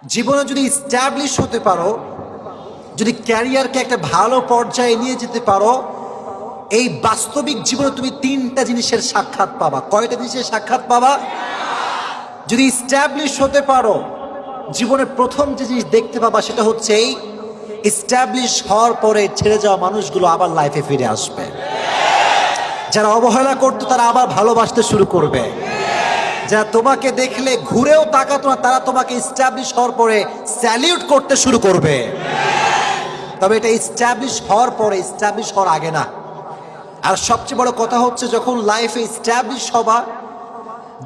জীবনে যদি ইস্টাবলিশ হতে পারো, যদি ক্যারিয়ারকে একটা ভালো পর্যায়ে নিয়ে যেতে পারো, এই বাস্তবিক জীবনে তুমি তিনটা জিনিসের সাক্ষাৎ পাবা। কয়টা জিনিসের সাক্ষাৎ পাবা? যদি ইস্টাবলিশ হতে পারো, জীবনের প্রথম যে জিনিস দেখতে পাবা সেটা হচ্ছে এই ইস্টাবলিশ হওয়ার পরে ছেড়ে যাওয়া মানুষগুলো আবার লাইফে ফিরে আসবে। যারা অবহেলা করতো তারা আবার ভালোবাসতে শুরু করবে। যারা তোমাকে দেখলে ঘুরেও তাকাতো না তারা তোমাকে ইস্টাবলিশ হওয়ার পরে স্যালিউট করতে শুরু করবে। তবে এটা ইস্টাবলিশ হওয়ার পরে, ইস্টাবলিশ হওয়ার আগে না। আর সবচেয়ে বড় কথা হচ্ছে যখন লাইফে ইস্টাবলিশ হবা,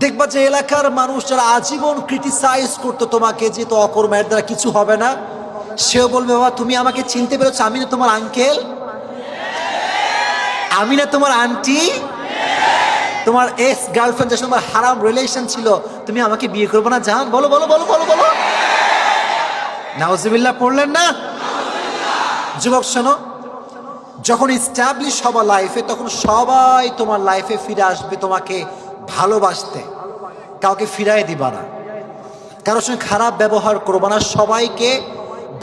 দেখবা যে এলাকার মানুষ যারা আজীবন ক্রিটিসাইজ করতো তোমাকে যে তো অকর্মের দ্বারা কিছু হবে না, সেও বলবে বাবা তুমি আমাকে চিনতে পেরেছো, আমি না তোমার আঙ্কেল, আমি না তোমার আন্টি, তোমার এক্স গার্লফ্রেন্ড যার তোমার হারাম রিলেশন ছিল, তুমি আমাকে বিয়ে করবো না জান? বলো বলো বলো বলো বলো। নাউজুবিল্লাহ পড়লেন না? যুবক শোনো, যখন ইস্টাবলিশ হবা লাইফে, তখন সবাই তোমার লাইফে ফিরে আসবে তোমাকে ভালোবাসতে। কাউকে ফিরাই দিবা না, কারোর সঙ্গে খারাপ ব্যবহার করবা না, সবাইকে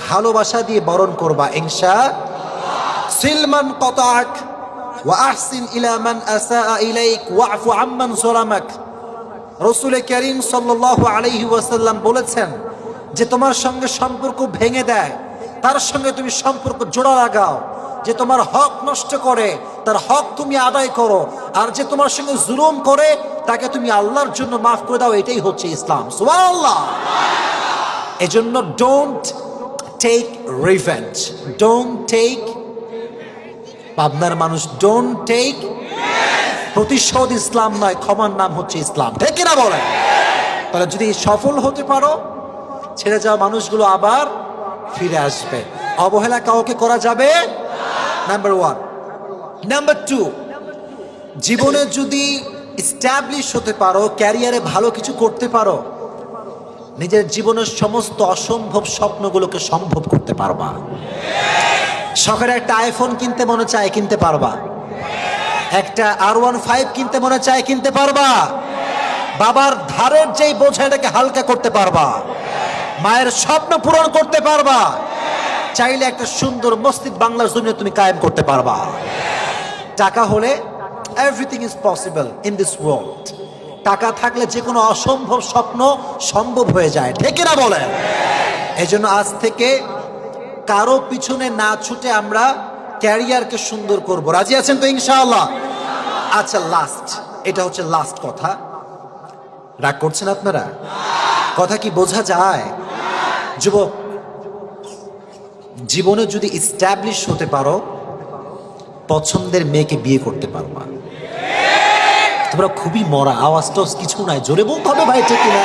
ভালোবাসা দিয়ে বরণ করবা ইনশাআল্লাহ। সিলমান কতাক ওয়া আহসিন ইলা মান আসাআ ইলাইক ওয়াফু আম্মান যালামাক। রাসূল কারীম সাল্লাল্লাহু আলাইহি ওয়াসাল্লাম বলেছেন যে তোমার সঙ্গে সম্পর্ক ভেঙে দেয় তার সঙ্গে তুমি সম্পর্ক জোড়া লাগাও। যে তোমার হক নষ্ট করে তার হক তুমি আদায় করো, আর যে তোমার সঙ্গে জুলুম করে তাকে তুমি আল্লাহর জন্য মাফ করে দাও। এটাই হচ্ছে ইসলাম। সুবহানাল্লাহ। এজন্য don't take revenge, don't take, পাবনার মানুষ, ডোন্ট টেক প্রতিশোধ ইসলাম নয়, ক্ষমার নাম হচ্ছে ইসলাম। ঠিক না বলেন? তাহলে যদি সফল হতে পারো, ছেড়ে যাওয়া মানুষগুলো আবার ফিরে আসবে। অবহেলা কাউকে করা যাবে নাম্বার ওয়ান। নাম্বার টু, জীবনে যদি এস্টাবলিশ হতে পারো, ক্যারিয়ারে ভালো কিছু করতে পারো, নিজের জীবনের সমস্ত অসম্ভব স্বপ্নগুলোকে সম্ভব করতে পারবা। শখের একটা আইফোন কিনতে মনে চায়, কিনতে পারবা। একটা R15 কিনতে মনে চায়, কিনতে পারবা। বাবার ধারের যেই বোঝা এটাকে হালকা করতে পারবা। মায়ের স্বপ্ন পূরণ করতে পারবা। চাইলে একটা সুন্দর মসজিদ বাংলার জমিনে তুমি কায়েম করতে পারবা। টাকা হলে everything is possible in this world. টাকা থাকলে যে কোনো অসম্ভব স্বপ্ন সম্ভব হয়ে যায়। ঠিক না বলেন? এই জন্য আজ থেকে কারো পিছনে না ছুটে আমরা ক্যারিয়ারকে সুন্দর করব। রাজি আছেন তো ইনশাআল্লাহ? আচ্ছা, লাস্ট, এটা হচ্ছে লাস্ট কথা। রাগ করছেন আপনারা? কথা কি বোঝা যায়? যুবক, জীবনে যদি ইস্টাবলিশ হতে পারো, পছন্দের মেয়েকে বিয়ে করতে পারবা। তোমরা খুবই মরা, আওয়াজ টাওয়াজ কিছু নাই, জোরে বলতে হবে ভাই, ঠিক না?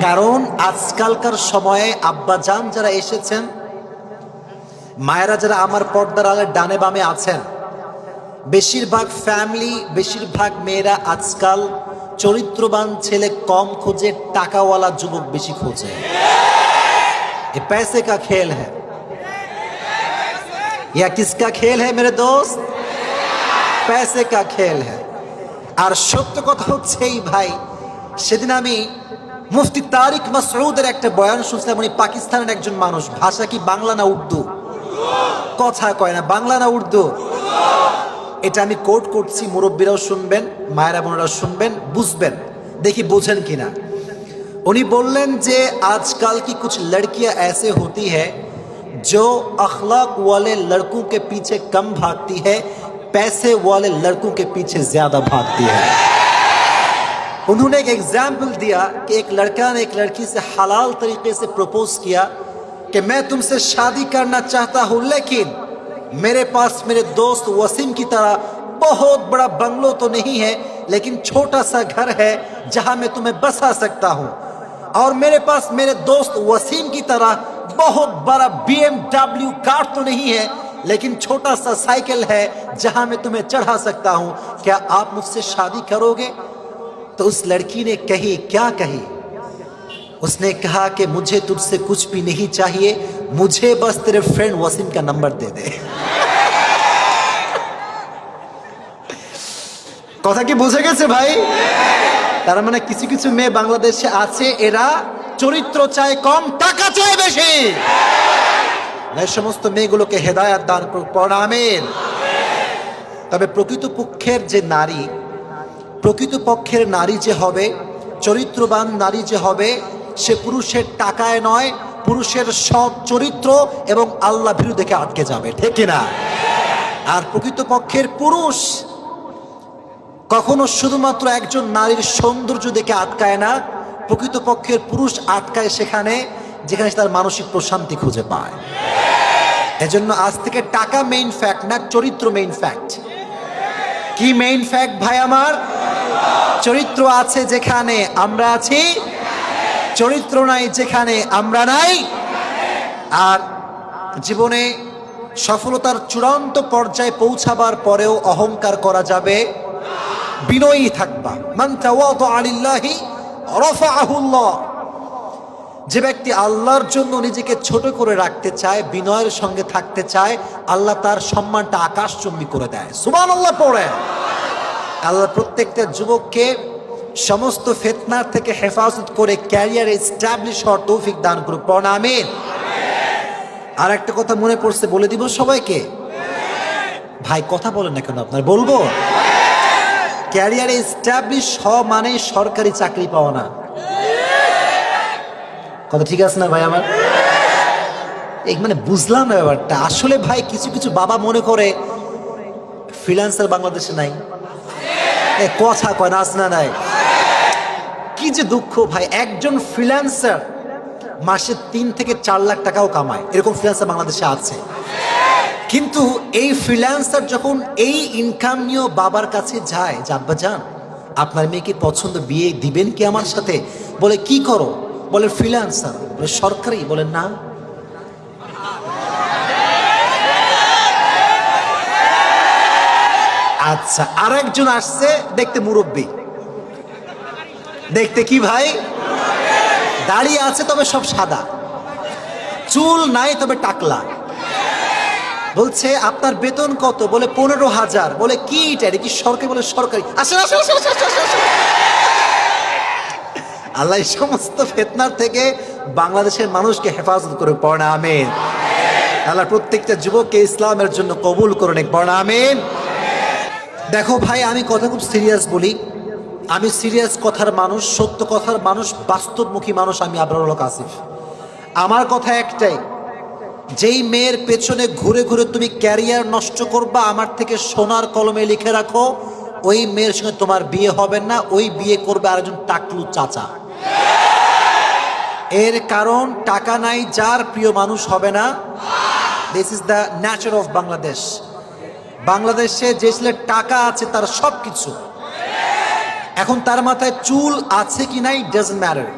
কারণ আজকালকার সময়ে আব্বাজান যারা এসেছেন, মায়েরা যারা আমার পর্দার আলের ডানে বামে আছেন, বেশিরভাগ ফ্যামিলি, বেশিরভাগ মেয়েরা আজকাল চরিত্রবান ছেলে কম খোঁজে, টাকাওয়ালা যুবক বেশি খোঁজে। ये पैसे का खेल है या किसका खेल है मेरे दोस्त? पैसे का खेल है। আর সত্য কথা হচ্ছে এই ভাই, সেদিন আমি মুফতি তারিক মাসউদের একটা বয়ান শুনছিলাম। উনি পাকিস্তানের একজন মানুষ। ভাষা কি বাংলা না উর্দু? কথা কয় না, বাংলা না উর্দু? এটা আমি কোট করছি, মুরব্বীরাও শুনবেন, মায়েরা বোনেরাও শুনবেন, বুঝবেন, দেখি বোঝেন কিনা। उन्हीं बोलन जे आजकल की कुछ लड़कियां ऐसे होती है जो अखलाक वाले लड़कों के पीछे कम भागती है, पैसे वाले लड़कों के पीछे ज्यादा भागती है। उन्होंने एक एग्जाम्पल दिया कि एक लड़का ने एक लड़की से हलाल तरीके से प्रपोज किया कि मैं तुमसे शादी करना चाहता हूं, लेकिन मेरे पास मेरे दोस्त वसीम की तरह बहुत बड़ा बंगलो तो नहीं है, लेकिन छोटा सा घर है जहां मैं तुम्हें बसा सकता हूं, और मेरे पास मेरे दोस्त वसीम की तरह बहुत बड़ा BMW कार तो नहीं है, लेकिन छोटा सा साइकिल है जहां मैं तुम्हें चढ़ा सकता हूं। क्या आप मुझसे शादी करोगे? तो उस लड़की ने कही, क्या कही? उसने कहा कि मुझे तुझसे कुछ भी नहीं चाहिए, मुझे बस तेरे फ्रेंड वसीम का नंबर दे दे। কথা কি বুঝে গেছে ভাই? তার মানে কিছু কিছু মেয়ে বাংলাদেশে আছে, এরা চরিত্র চায় কম, টাকা চায় বেশি। এই সমস্ত মেয়েগুলোকে হেদায়াত দান করুক, পড়া আমিন। তবে প্রকৃতপক্ষের নারী যে হবে, চরিত্রবান নারী যে হবে, সে পুরুষের টাকায় নয়, পুরুষের সৎ চরিত্র এবং আল্লাহ ভীরু দেখে আটকে যাবে, ঠিক কিনা? আর প্রকৃতপক্ষের পুরুষ কখনো শুধুমাত্র একজন নারীর সৌন্দর্য দেখে আটকায় না, প্রকৃতপক্ষের পুরুষ আটকায় সেখানে যেখানে সে তার মানসিক প্রশান্তি খুঁজে পায়। এজন্য আজ থেকে টাকা মেইন ফ্যাক্ট না, চরিত্র মেইন ফ্যাক্ট। কি মেইন ফ্যাক্ট ভাই আমার? চরিত্র আছে যেখানে আমরা আছি, চরিত্র নাই যেখানে আমরা নাই। আর জীবনে সফলতার চূড়ান্ত পর্যায়ে পৌঁছাবার পরেও অহংকার করা যাবে, বিনয়ী থাকবা। মান তাওয়াদা লিল্লাহি রাফাআহুল্লাহ। যে ব্যক্তি আল্লাহর জন্য নিজেকে ছোট করে রাখতে চায়, বিনয়ের সঙ্গে থাকতে চায়, আল্লাহ তার সম্মানটা আকাশচুম্বী করে দেয়। সুবহানাল্লাহ পড়ে। আল্লাহ প্রত্যেকটা যুবককে সমস্ত ফিতনার থেকে হেফাজত করে ক্যারিয়ারে এস্টাবলিশ হওয়ার তৌফিক দান করুক, পড়া আমিন। আর একটা কথা মনে পড়ছে, বলে দিব সবাইকে। ভাই কথা বলেন না কেন? আপনার বলবো, ক্যারিয়ারে এস্টাবলিশ হওয়া মানে সরকারি চাকরি পাওয়া না। কথা ঠিক আছে না ভাই আমার? এই মানে বুঝলাম না ব্যাপারটা। আসলে ভাই কিছু কিছু বাবা মনে করে ফ্রিল্যান্সার বাংলাদেশে নাই, কথা কয় না, আছে না নাই? কি যে দুঃখ ভাই, একজন ফ্রিল্যান্সার মাসে 3 থেকে 4 লাখ টাকাও কামায়, এরকম ফ্রিল্যান্সার বাংলাদেশে আছে। কিন্তু এই ফ্রিল্যান্সার যখন এই ইনকাম নিয়েও বাবার কাছে যায়, যে আব্বা যান আপনার মেয়েকে পছন্দ, বিয়ে দিবেন কি আমার সাথে? বলে কি করো? বলে ফ্রিল্যান্সার। বলে সরকারি? বলে না। আচ্ছা, আরেকজন আসছে দেখতে মুরব্বী, দেখতে কি ভাই? দাড়ি আছে তবে সব সাদা, চুল নাই তবে টাকলা। বলছে আপনার বেতন কত? বলে 15,000। বলে কি এটা কি সরকারি? বলে সরকারি। আসেন আসেন আসেন আসেন আসেন আসেন। আল্লাহ এই সমস্ত ফিতনার থেকে বাংলাদেশের মানুষকে হেফাজত করে, পড়া আমিন। আল্লাহ প্রত্যেকটা যুবককে ইসলামের জন্য কবুল করে নিক, পড়া আমিন। দেখো ভাই, আমি কথা খুব সিরিয়াস বলি, আমি সিরিয়াস কথার মানুষ, সত্য কথার মানুষ, বাস্তবমুখী মানুষ। আমি আবরারুল হক আসিফ। আমার কথা একটাই, যেই মেয়ের পেছনে ঘুরে ঘুরে তুমি ক্যারিয়ার নষ্ট করবা, আমার থেকে সোনার কলমে লিখে রাখো, ওই মেয়ের সঙ্গে তোমার বিয়ে হবে না, ওই বিয়ে করবে আরেকজন টাকলু চাচা। এর কারণ টাকা নাই যার, প্রিয় মানুষ হবে না। This is the Nature of Bangladesh. বাংলাদেশে যে ছেলের টাকা আছে তার সব কিছু, এখন তার মাথায় চুল আছে কি নাই ডাজন্ট ম্যাটার।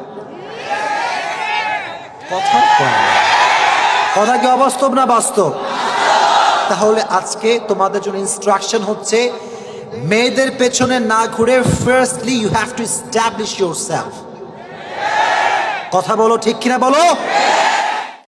কথা কি অবাস্তব না বাস্তব? তাহলে আজকে তোমাদের জন্য ইনস্ট্রাকশন হচ্ছে, মেয়েদের পেছনে না ঘুরে firstly you have to establish yourself. কথা বলো, ঠিক কিনা বলো?